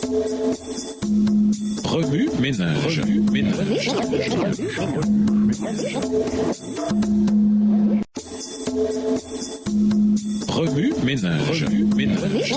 Remue ménage. Remue ménage.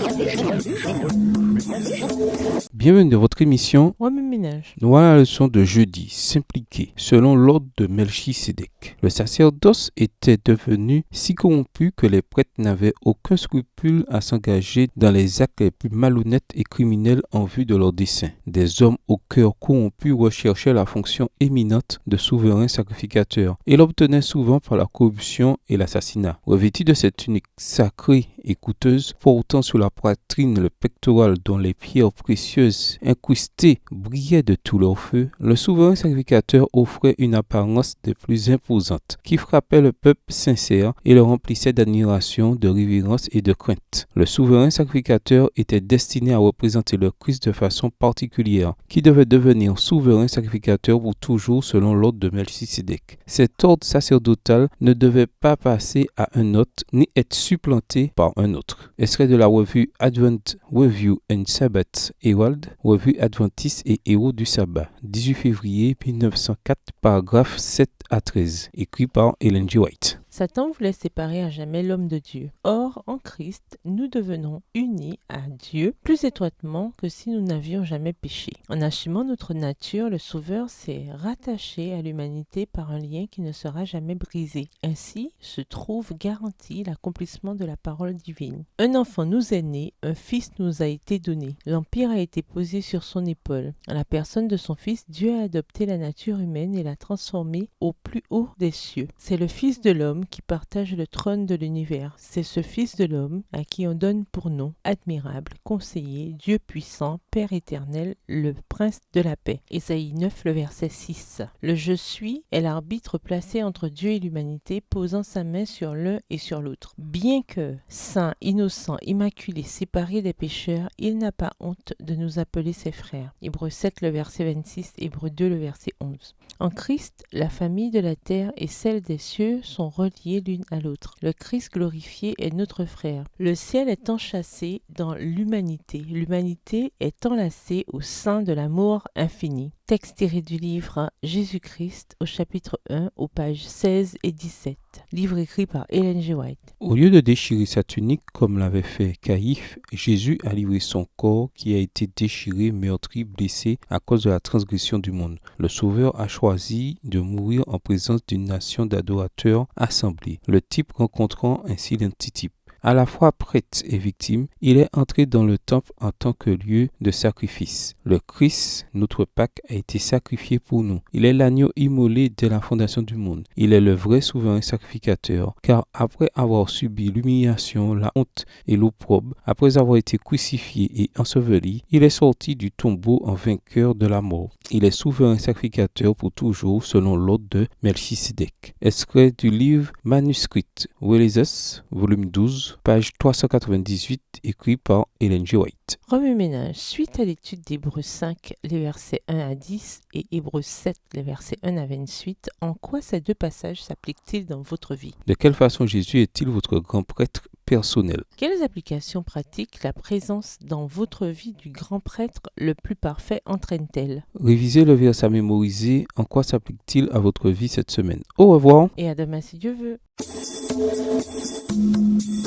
Bienvenue dans votre émission Remue ménage. Nous voilà la leçon de jeudi, s'impliquer, selon l'ordre de Melchisédek. Le sacerdoce était devenu si corrompu que les prêtres n'avaient aucun scrupule à s'engager dans les actes les plus malhonnêtes et criminels en vue de leur dessein. Des hommes au cœur corrompu recherchaient la fonction éminente de souverain sacrificateur et l'obtenaient souvent par la corruption et l'assassinat. Revêtu de cette tunique sacrée et coûteuse, portant sur la poitrine le pectoral dont les pierres précieuses incrustées brillaient de tout leur feu, le souverain sacrificateur offrait une apparence des plus imposantes, qui frappait le peuple sincère et le remplissait d'admiration, de révérence et de crainte. Le souverain sacrificateur était destiné à représenter le Christ de façon particulière, qui devait devenir souverain sacrificateur pour toujours selon l'ordre de Melchisédek. Cet ordre sacerdotal ne devait pas passer à un autre, ni être supplanté par un autre. Extrait de la revue Advent Review and Sabbath Herald, revue adventiste et héros du sabbat, 18 février 1904, paragraphes 7 à 13, écrit par Ellen G. White. Satan voulait séparer à jamais l'homme de Dieu. Or, en Christ, nous devenons unis à Dieu plus étroitement que si nous n'avions jamais péché. En assumant notre nature, le Sauveur s'est rattaché à l'humanité par un lien qui ne sera jamais brisé. Ainsi se trouve garanti l'accomplissement de la parole divine. Un enfant nous est né, un fils nous a été donné. L'empire a été posé sur son épaule. À la personne de son fils, Dieu a adopté la nature humaine et l'a transformée au plus haut des cieux. C'est le Fils de l'homme qui partage le trône de l'univers. C'est ce Fils de l'homme à qui on donne pour nom admirable, conseiller, Dieu puissant, Père éternel, le prince de la paix. Ésaïe 9, le verset 6. Le je suis est l'arbitre placé entre Dieu et l'humanité, posant sa main sur l'un et sur l'autre. Bien que saint, innocent, immaculé, séparé des pécheurs, il n'a pas honte de nous appeler ses frères. Hébreux 7, le verset 26, Hébreux 2, le verset 11. En Christ, la famille de la terre et celle des cieux sont reliées l'une à l'autre. Le Christ glorifié est notre frère. Le ciel est enchâssé dans l'humanité. L'humanité est enlacée au sein de l'amour infini. Texte tiré du livre Jésus-Christ au chapitre 1 aux pages 16 et 17. Livre écrit par Ellen G. White. Au lieu de déchirer sa tunique comme l'avait fait Caïphe, Jésus a livré son corps qui a été déchiré, meurtri, blessé à cause de la transgression du monde. Le Sauveur a choisi de mourir en présence d'une nation d'adorateurs assemblés, le type rencontrant ainsi l'antitype. À la fois prêtre et victime, il est entré dans le temple en tant que lieu de sacrifice. Le Christ, notre Pâque, a été sacrifié pour nous. Il est l'agneau immolé dès la fondation du monde. Il est le vrai souverain sacrificateur, car après avoir subi l'humiliation, la honte et l'opprobre, après avoir été crucifié et enseveli, il est sorti du tombeau en vainqueur de la mort. Il est souverain sacrificateur pour toujours selon l'ordre de Melchisédek. Extrait du livre Manuscrit Religious, volume 12, page 398, écrit par Ellen G. White. Remue ménage. Suite à l'étude d'Hébreux 5, les versets 1 à 10 et Hébreux 7, les versets 1 à 28, en quoi ces deux passages s'appliquent-ils dans votre vie? De quelle façon Jésus est-il votre grand prêtre personnel? Quelles applications pratiques la présence dans votre vie du grand prêtre le plus parfait entraîne-t-elle? Révisez le verset à mémoriser. En quoi s'applique-t-il à votre vie cette semaine? Au revoir. Et à demain si Dieu veut.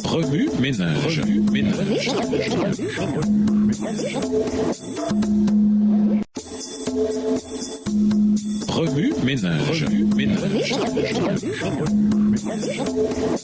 Remue ménage. Remue ménage.